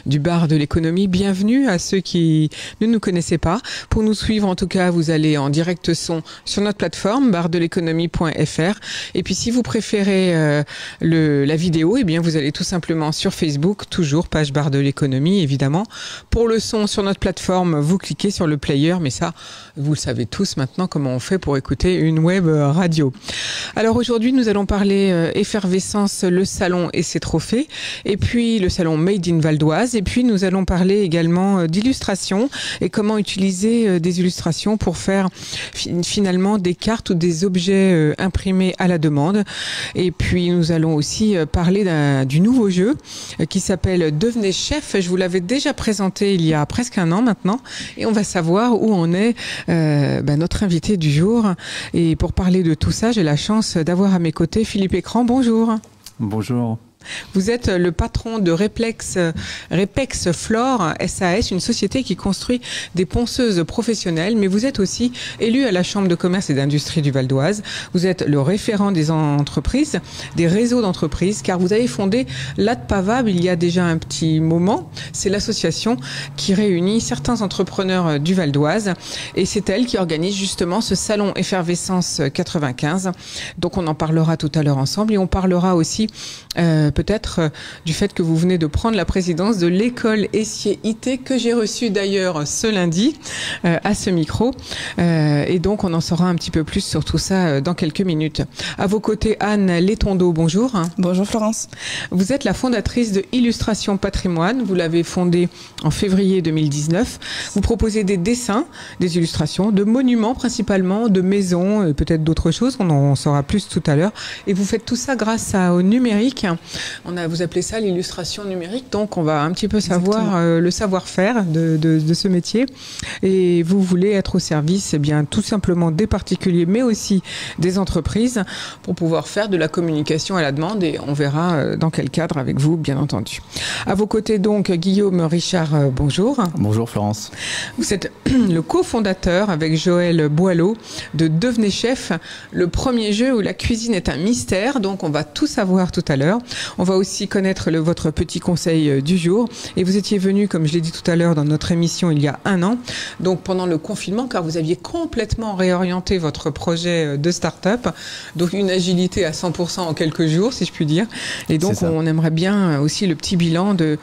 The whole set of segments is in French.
du bar de l'économie. Bienvenue à ceux qui ne nous connaissaient pas. Pour nous suivre, en tout cas, vous allez en direct son sur notre plateforme bardeléconomie.fr. Et puis si vous préférez la vidéo, eh bien vous allez tout simplement sur Facebook, toujours page bar de l'économie, évidemment. Pour le son sur notre plateforme, vous cliquez sur le player, mais ça, vous le savez tous maintenant comment on fait pour écouter une web radio. Alors aujourd'hui, nous allons parler effervescence, le salon et ses trophées, et puis le salon Made in Val d'Oise, et puis nous allons parler également d'illustration et comment utiliser des illustrations pour faire finalement des cartes ou des objets imprimés à la demande. Et puis nous allons aussi parler du nouveau jeu qui s'appelle Devenez chef. Je vous l'avais déjà présenté il y a presque un an maintenant, et on va savoir où en est notre invité du jour. Et pour parler de tout ça, j'ai la chance d'avoir à mes côtés Philippe Écran. Bonjour. Bonjour. Vous êtes le patron de Repex Flore SAS, une société qui construit des ponceuses professionnelles, mais vous êtes aussi élu à la Chambre de commerce et d'industrie du Val d'Oise. Vous êtes le référent des entreprises, des réseaux d'entreprises, car vous avez fondé l'ADPAVAB il y a déjà un petit moment. C'est l'association qui réunit certains entrepreneurs du Val d'Oise, et c'est elle qui organise justement ce salon Effervescence 95. Donc on en parlera tout à l'heure ensemble, et on parlera aussi peut-être du fait que vous venez de prendre la présidence de l'école Essier IT, que j'ai reçue d'ailleurs ce lundi à ce micro. Et donc, on en saura un petit peu plus sur tout ça dans quelques minutes. À vos côtés, Anne Letondeau, bonjour. Bonjour Florence. Vous êtes la fondatrice de Illustration Patrimoine. Vous l'avez fondée en février 2019. Vous proposez des dessins, des illustrations, de monuments principalement, de maisons, et peut-être d'autres choses. On en saura plus tout à l'heure. Et vous faites tout ça grâce au numérique. Vous appelez ça l'illustration numérique, donc on va un petit peu savoir le savoir-faire de ce métier. Et vous voulez être au service, eh bien, tout simplement des particuliers, mais aussi des entreprises, pour pouvoir faire de la communication à la demande. Et on verra dans quel cadre avec vous, bien entendu. À vos côtés, donc, Guillaume Richard, bonjour. Bonjour Florence. Vous êtes le cofondateur avec Joël Boileau de Devenez chef, le premier jeu où la cuisine est un mystère. Donc on va tout savoir tout à l'heure. On va aussi connaître votre petit conseil du jour. Et vous étiez venu, comme je l'ai dit tout à l'heure, dans notre émission il y a un an, donc pendant le confinement, car vous aviez complètement réorienté votre projet de start-up, donc une agilité à 100% en quelques jours, si je puis dire. Et donc on aimerait bien aussi le petit bilan de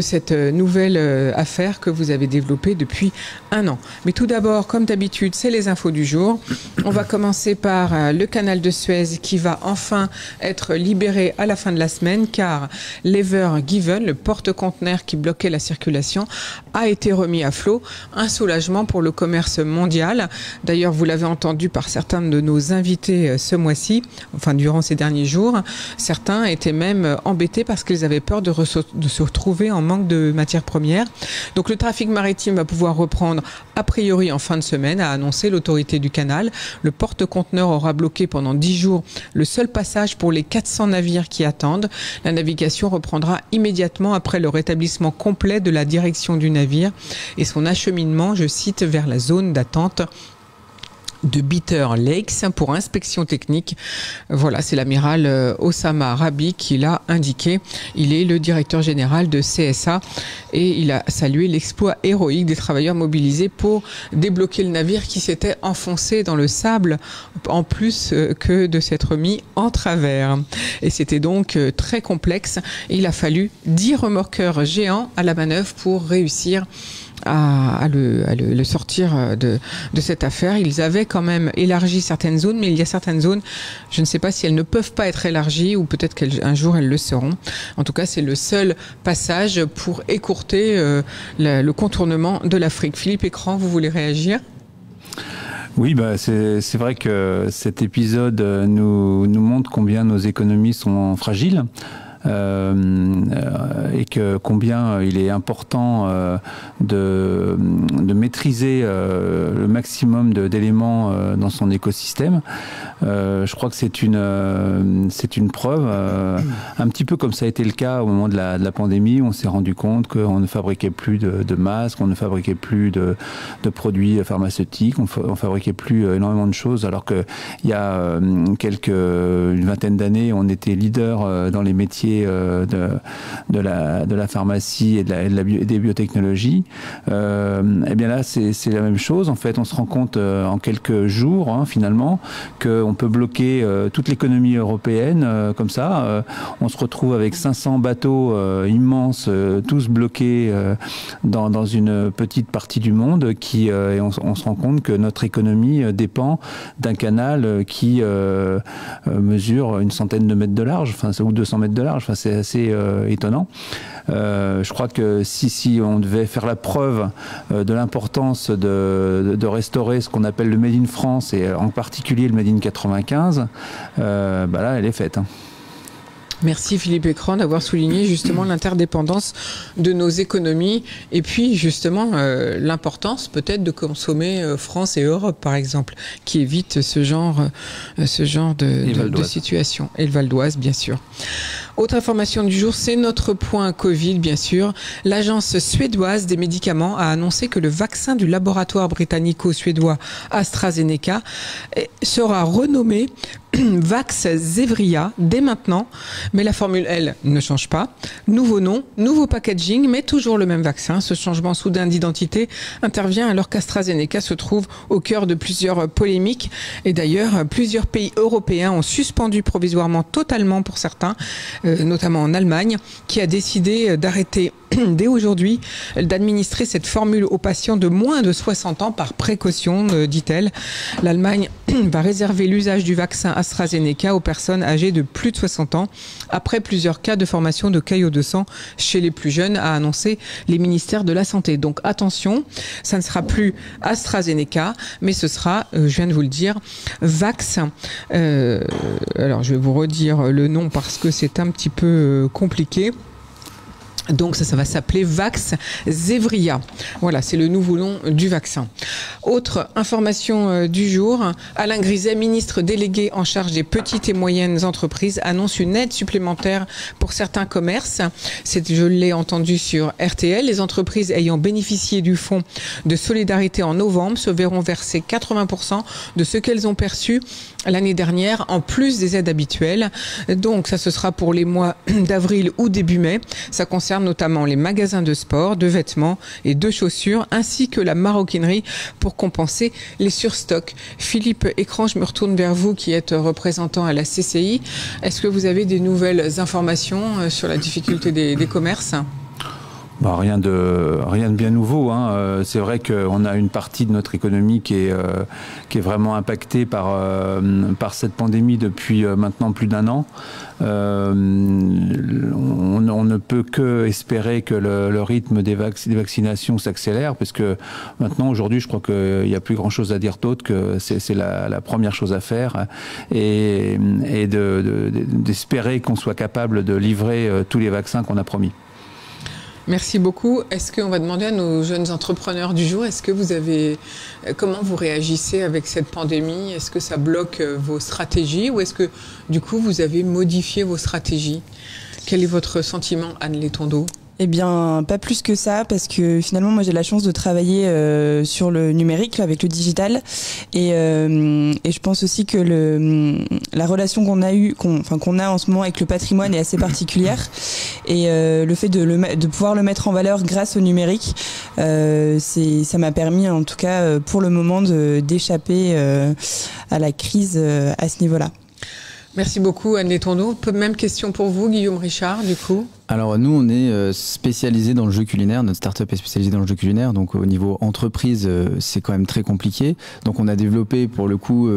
cette nouvelle affaire que vous avez développée depuis un an. Mais tout d'abord, comme d'habitude, c'est les infos du jour. On va commencer par le canal de Suez qui va enfin être libéré à la fin de la semaine, car l'Ever Given, le porte-conteneur qui bloquait la circulation, a été remis à flot. Un soulagement pour le commerce mondial. D'ailleurs, vous l'avez entendu par certains de nos invités ce mois-ci, enfin durant ces derniers jours. Certains étaient même embêtés parce qu'ils avaient peur de se retrouver en manque de matières premières. Donc le trafic maritime va pouvoir reprendre a priori en fin de semaine, a annoncé l'autorité du canal. Le porte-conteneur aura bloqué pendant 10 jours le seul passage pour les 400 navires qui attendent. La navigation reprendra immédiatement après le rétablissement complet de la direction du navire et son acheminement, je cite, vers la zone d'attente de Bitter Lakes pour inspection technique. Voilà, c'est l'amiral Osama Rabi qui l'a indiqué. Il est le directeur général de CSA et il a salué l'exploit héroïque des travailleurs mobilisés pour débloquer le navire qui s'était enfoncé dans le sable en plus que de s'être mis en travers. Et c'était donc très complexe. Il a fallu 10 remorqueurs géants à la manœuvre pour réussir à le sortir de cette affaire. Ils avaient quand même élargi certaines zones, mais il y a certaines zones, je ne sais pas si elles ne peuvent pas être élargies ou peut-être qu'un jour elles le seront. En tout cas, c'est le seul passage pour écourter le contournement de l'Afrique. Philippe Écran, vous voulez réagir ? Oui, c'est vrai que cet épisode nous montre combien nos économies sont fragiles. Et que combien il est important de maîtriser le maximum d'éléments dans son écosystème. Je crois que c'est une preuve, un petit peu comme ça a été le cas au moment de la pandémie, où on s'est rendu compte qu'on ne fabriquait plus de masques, on ne fabriquait plus de produits pharmaceutiques, on fabriquait plus énormément de choses, alors qu'il y a une vingtaine d'années, on était leader dans les métiers de la pharmacie et des biotechnologies. Eh bien là, c'est la même chose. En fait, on se rend compte en quelques jours, hein, finalement, qu'on peut bloquer toute l'économie européenne comme ça. On se retrouve avec 500 bateaux immenses, tous bloqués dans une petite partie du monde, et on se rend compte que notre économie dépend d'un canal qui mesure une centaine de mètres de large, ou 200 mètres de large. Enfin, c'est assez étonnant. Je crois que si on devait faire la preuve de l'importance de restaurer ce qu'on appelle le Made in France, et en particulier le Made in 95, là, elle est faite. Hein. Merci Philippe Écran d'avoir souligné justement l'interdépendance de nos économies et puis justement l'importance peut-être de consommer France et Europe par exemple, qui évite ce genre de situation. Et le Val d'Oise bien sûr. Autre information du jour, c'est notre point Covid, bien sûr. L'agence suédoise des médicaments a annoncé que le vaccin du laboratoire britannico-suédois AstraZeneca sera renommé Vaxzevria dès maintenant, mais la formule, elle, ne change pas. Nouveau nom, nouveau packaging, mais toujours le même vaccin. Ce changement soudain d'identité intervient alors qu'AstraZeneca se trouve au cœur de plusieurs polémiques. Et d'ailleurs, plusieurs pays européens ont suspendu provisoirement, totalement pour certains, notamment en Allemagne, qui a décidé d'arrêter dès aujourd'hui d'administrer cette formule aux patients de moins de 60 ans par précaution, dit-elle. L'Allemagne va réserver l'usage du vaccin AstraZeneca aux personnes âgées de plus de 60 ans après plusieurs cas de formation de caillots de sang chez les plus jeunes, a annoncé les ministères de la Santé. Donc attention, ça ne sera plus AstraZeneca, mais ce sera, je viens de vous le dire, Vax. Alors je vais vous redire le nom parce que c'est un petit peu compliqué. Donc ça va s'appeler Vaxzevria. Voilà, c'est le nouveau nom du vaccin. Autre information du jour, Alain Griset, ministre délégué en charge des petites et moyennes entreprises, annonce une aide supplémentaire pour certains commerces. Je l'ai entendu sur RTL. Les entreprises ayant bénéficié du fonds de solidarité en novembre se verront verser 80% de ce qu'elles ont perçu l'année dernière, en plus des aides habituelles. Donc ça, ce sera pour les mois d'avril ou début mai. Ça concerne notamment les magasins de sport, de vêtements et de chaussures, ainsi que la maroquinerie pour compenser les surstocks. Philippe Écran, je me retourne vers vous qui êtes représentant à la CCI. Est-ce que vous avez des nouvelles informations sur la difficulté des commerces ? Rien de bien nouveau. Hein. C'est vrai qu'on a une partie de notre économie qui est vraiment impactée par cette pandémie depuis maintenant plus d'1 an. On ne peut que espérer que le rythme des vaccinations s'accélère, parce que maintenant, aujourd'hui, je crois qu'il n'y a plus grand-chose à dire d'autre que c'est la première chose à faire, et d'espérer qu'on soit capable de livrer tous les vaccins qu'on a promis. Merci beaucoup. Est-ce qu'on va demander à nos jeunes entrepreneurs du jour, comment vous réagissez avec cette pandémie? Est-ce que ça bloque vos stratégies ou est-ce que du coup vous avez modifié vos stratégies? Quel est votre sentiment, Anne Létondo? Eh bien, pas plus que ça, parce que finalement, moi, j'ai la chance de travailler sur le numérique, avec le digital, et je pense aussi que la relation qu'on a en ce moment avec le patrimoine est assez particulière, et le fait de pouvoir le mettre en valeur grâce au numérique, ça m'a permis, en tout cas, pour le moment, d'échapper à la crise à ce niveau-là. Merci beaucoup, Anne Létondo. Même question pour vous, Guillaume Richard, du coup. Alors nous, on est spécialisé dans le jeu culinaire, notre start-up est spécialisée dans le jeu culinaire, donc au niveau entreprise, c'est quand même très compliqué. Donc on a développé, pour le coup,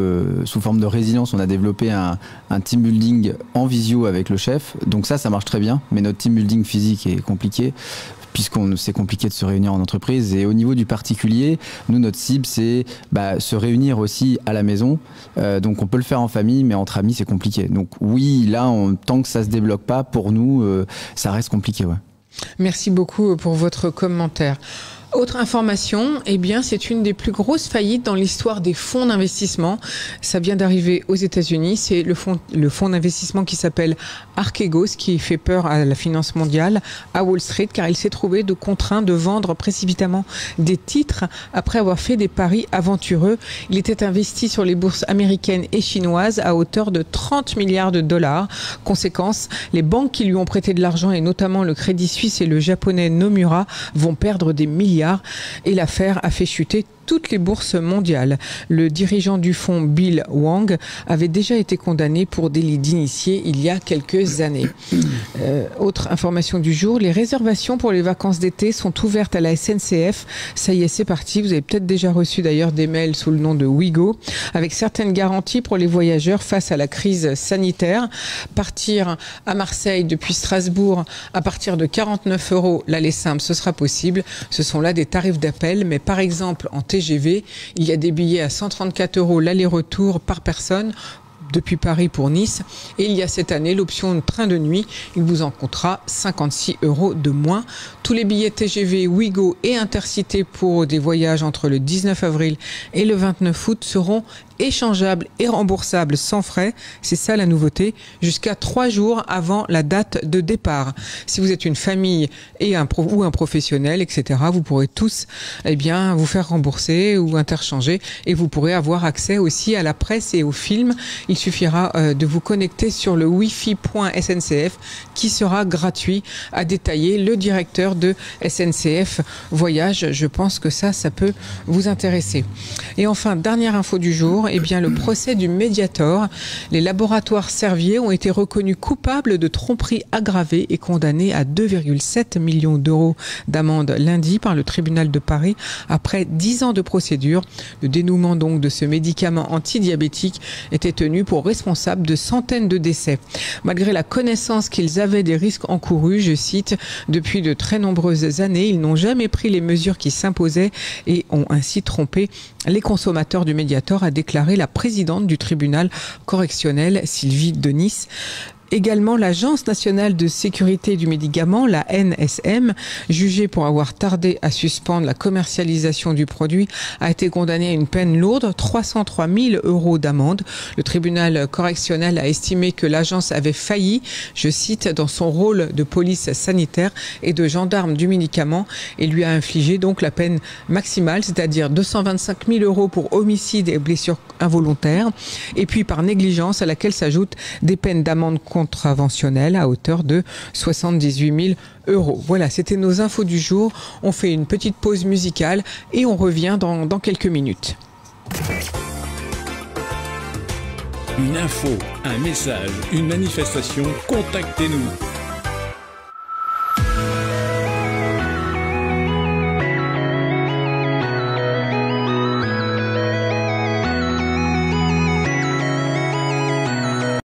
sous forme de résilience, on a développé un team building en visio avec le chef. Donc ça marche très bien, mais notre team building physique est compliqué, c'est compliqué de se réunir en entreprise. Et au niveau du particulier, nous, notre cible, c'est se réunir aussi à la maison. Donc on peut le faire en famille, mais entre amis, c'est compliqué. Donc oui, là, tant que ça se débloque pas, pour nous, ça reste compliqué. Ouais. Merci beaucoup pour votre commentaire. Autre information, eh bien, c'est une des plus grosses faillites dans l'histoire des fonds d'investissement. Ça vient d'arriver aux États-Unis. C'est le fonds d'investissement qui s'appelle Archegos, qui fait peur à la finance mondiale, à Wall Street, car il s'est trouvé contraint de vendre précipitamment des titres après avoir fait des paris aventureux. Il était investi sur les bourses américaines et chinoises à hauteur de 30 milliards de dollars. Conséquence, les banques qui lui ont prêté de l'argent, et notamment le Crédit Suisse et le japonais Nomura, vont perdre des milliards. Et l'affaire a fait chuter toutes les bourses mondiales. Le dirigeant du fonds, Bill Wang, avait déjà été condamné pour délit d'initié il y a quelques années. Autre information du jour, les réservations pour les vacances d'été sont ouvertes à la SNCF. Ça y est, c'est parti. Vous avez peut-être déjà reçu d'ailleurs des mails sous le nom de Ouigo, avec certaines garanties pour les voyageurs face à la crise sanitaire. Partir à Marseille depuis Strasbourg à partir de 49 € l'aller simple, ce sera possible. Ce sont là des tarifs d'appel, mais par exemple en TGV, il y a des billets à 134 € l'aller-retour par personne depuis Paris pour Nice. Et il y a cette année l'option de train de nuit. Il vous en coûtera 56 € de moins. Tous les billets TGV, Ouigo et Intercité pour des voyages entre le 19 avril et le 29 août seront échangeables et remboursables sans frais. C'est ça la nouveauté, jusqu'à 3 jours avant la date de départ. Si vous êtes une famille et ou un professionnel, etc., vous pourrez tous vous faire rembourser ou interchanger, et vous pourrez avoir accès aussi à la presse et aux films. Il suffira de vous connecter sur le wifi.sncf qui sera gratuit, a détaillé le directeur de SNCF Voyage. Je pense que ça peut vous intéresser. Et enfin, dernière info du jour, le procès du Mediator. Les laboratoires Servier ont été reconnus coupables de tromperie aggravée et condamnés à 2,7 millions € d'amende lundi par le tribunal de Paris après 10 ans de procédure. Le dénouement donc de ce médicament antidiabétique était tenu pour responsable de centaines de décès. Malgré la connaissance qu'ils avaient des risques encourus, je cite, depuis de très nombreuses années, ils n'ont jamais pris les mesures qui s'imposaient et ont ainsi trompé les consommateurs du Mediator, a déclaré la présidente du tribunal correctionnel, Sylvie Denis. Également, l'Agence nationale de sécurité du médicament, la NSM, jugée pour avoir tardé à suspendre la commercialisation du produit, a été condamnée à une peine lourde, 303 000 € d'amende. Le tribunal correctionnel a estimé que l'agence avait failli, je cite, dans son rôle de police sanitaire et de gendarme du médicament, et lui a infligé donc la peine maximale, c'est-à-dire 225 000 € pour homicide et blessures involontaires, et puis par négligence, à laquelle s'ajoutent des peines d'amende contraventionnelle à hauteur de 78 000 €. Voilà, c'était nos infos du jour. On fait une petite pause musicale et on revient dans quelques minutes. Une info, un message, une manifestation, contactez-nous.